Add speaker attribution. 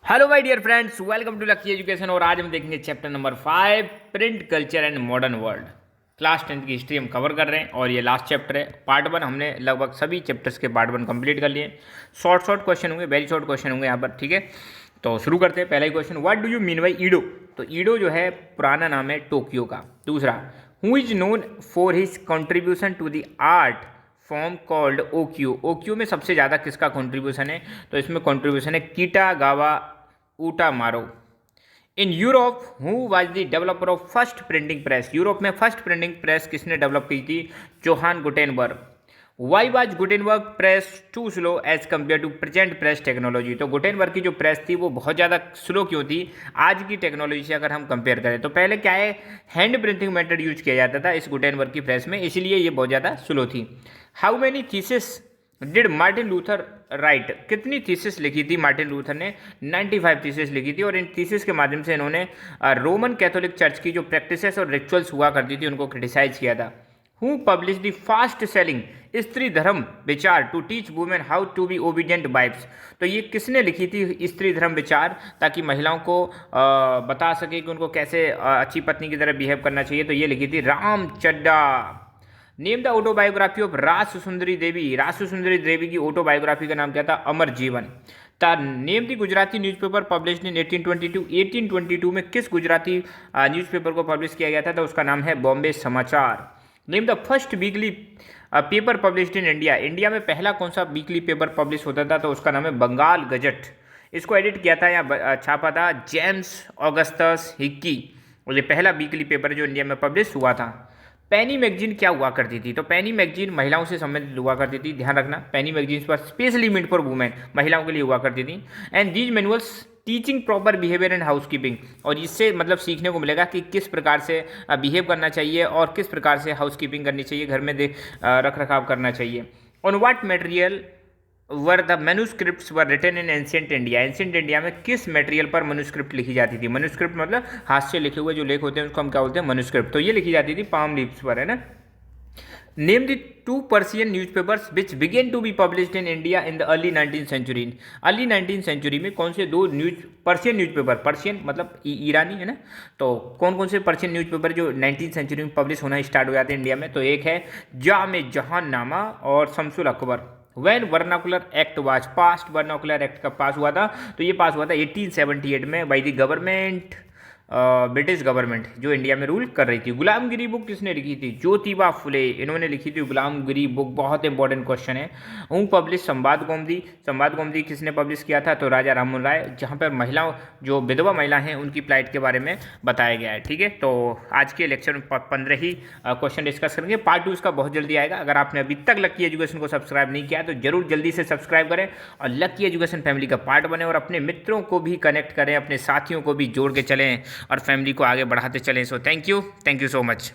Speaker 1: Hello my dear friends, welcome to lucky education. और आज हम देखेंगे chapter number 5, print culture and modern world. Class 10 की history हम कवर कर रहे हैं और ये लास्ट चैप्टर है। पार्ट 1 हमने लगभग सभी चैप्टर्स के पार्ट 1 कंप्लीट कर लिए। शॉर्ट क्वेश्चन होंगे, वेरी शॉर्ट क्वेश्चन होंगे यहाँ पर, ठीक है। तो शुरू करते हैं। पहला ही question, what do you mean by Edo? तो ईडो जो है पुराना नाम है टोक्यो का। दूसरा, who is known for his contribution to the art form called ukiyo? Ukiyo में सबसे ज़्यादा किसका कंट्रीब्यूशन है? तो इसमें कंट्रीब्यूशन है Kitagawa Utamaro. In Europe who was the developer of first printing press? Europe में फर्स्ट प्रिंटिंग प्रेस किसने डेवलप की थी? Johann Gutenberg. Why was Gutenberg press too slow as compare to present press technology? तो Gutenberg की जो press थी वो बहुत ज़्यादा स्लो क्यों थी आज की टेक्नोलॉजी से अगर हम कंपेयर करें? तो पहले क्या है, हैंड प्रिंटिंग मेथड यूज किया जाता था इस गुटेनबर्ग की प्रेस में, इसलिए ये बहुत ज़्यादा स्लो थी। How many thesis did Martin Luther right? कितनी थीसिस लिखी थी मार्टिन लूथर ने? 95 थीसिस लिखी थी। और इन थीसिस के माध्यम से इन्होंने रोमन कैथोलिक चर्च की जो प्रैक्टिसेस और रिचुअल्स हुआ करती थी उनको क्रिटिसाइज किया था। Who publish the fast selling Stri Dharm Vichar to teach women how to be obedient wives? तो ये किसने लिखी थी स्त्री धर्म विचार, ताकि महिलाओं को बता सके कि उनको कैसे अच्छी पत्नी की तरह बिहेव करना चाहिए? तो ये लिखी थी राम चड्डा। नेम द ऑटोबायोग्राफी ऑफ रास सुंदरी देवी? रास सुंदरी देवी की ऑटोबायोग्राफी का नाम क्या था? अमर जीवन। Name the Gujarati newspaper published in 1822? 1822 में किस गुजराती न्यूज़पेपर को पब्लिश किया गया था? तो उसका नाम है बॉम्बे समाचार। Name the first weekly paper published in India? India में पहला कौन सा वीकली पेपर पब्लिश होता था? तो उसका नाम है बंगाल गजट। इसको एडिट किया था या छापा था जेम्स ऑगस्टस हिक्की। और ये पहला वीकली पेपर जो इंडिया में पब्लिश हुआ था। पेनी मैगजीन क्या हुआ करती थी? तो पेनी मैगजीन महिलाओं से संबंधित हुआ करती थी, ध्यान रखना। पेनी मैगजीन पर स्पेशली मेड फॉर वुमेन, महिलाओं के लिए हुआ करती थी। And these manuals teaching proper behaviour and house keeping? और इससे मतलब सीखने को मिलेगा कि किस प्रकार से बिहेव करना चाहिए और किस प्रकार से हाउस कीपिंग करनी चाहिए, घर में रख रखाव करना चाहिए। On what material were the manuscripts were written in ancient India? Ancient India में किस मटेरियल पर मैन्यूस्क्रिप्ट लिखी जाती थी? मैन्यूस्क्रिप्ट मतलब हाथ से लिखे हुए जो लेख होते हैं उसको हम क्या बोलते हैं? मैन्यूस्क्रिप्ट। तो ये लिखी जाती थी पाम लीव्स पर, है ना। Name the 2 Persian newspapers which began to be published in India in the early 19th century? Early 19th century में कौन से दो पर्शियन न्यूज़पेपर, पर्शियन मतलब ईरानी, है ना। तो कौन कौन से पर्शियन न्यूज़पेपर जो 19th सेंचुरी में पब्लिश होना स्टार्ट हो जाते हैं इंडिया में? तो एक है जामे जहांनामा और Shamsul Akbar. When vernacular act was passed? Vernacular act कब पास हुआ था? तो ये पास हुआ था 1878 में by the government, British government जो इंडिया में रूल कर रही थी। गुलामगिरी बुक किसने लिखी थी? ज्योतिबा फुले, इन्होंने लिखी थी गुलामगिरी बुक। बहुत इंपॉर्टेंट क्वेश्चन है। हूँ पब्लिश संवाद कौमुदी? संवाद कौमुदी किसने पब्लिश किया था? तो राजा राममोहन राय, जहाँ पर महिलाओं जो विधवा महिला हैं उनकी प्लाइट के बारे में बताया गया है, ठीक है। तो आज के लेक्चर में 15 ही क्वेश्चन डिस्कस करेंगे। पार्ट 2 इसका बहुत जल्दी आएगा। अगर आपने अभी तक लकी एजुकेशन को सब्सक्राइब नहीं किया तो जरूर जल्दी से सब्सक्राइब करें और लकी एजुकेशन फैमिली का पार्ट बने और अपने मित्रों को भी कनेक्ट करें, अपने साथियों को भी जोड़ के चलें और फैमिली को आगे बढ़ाते चलें। So thank you so much.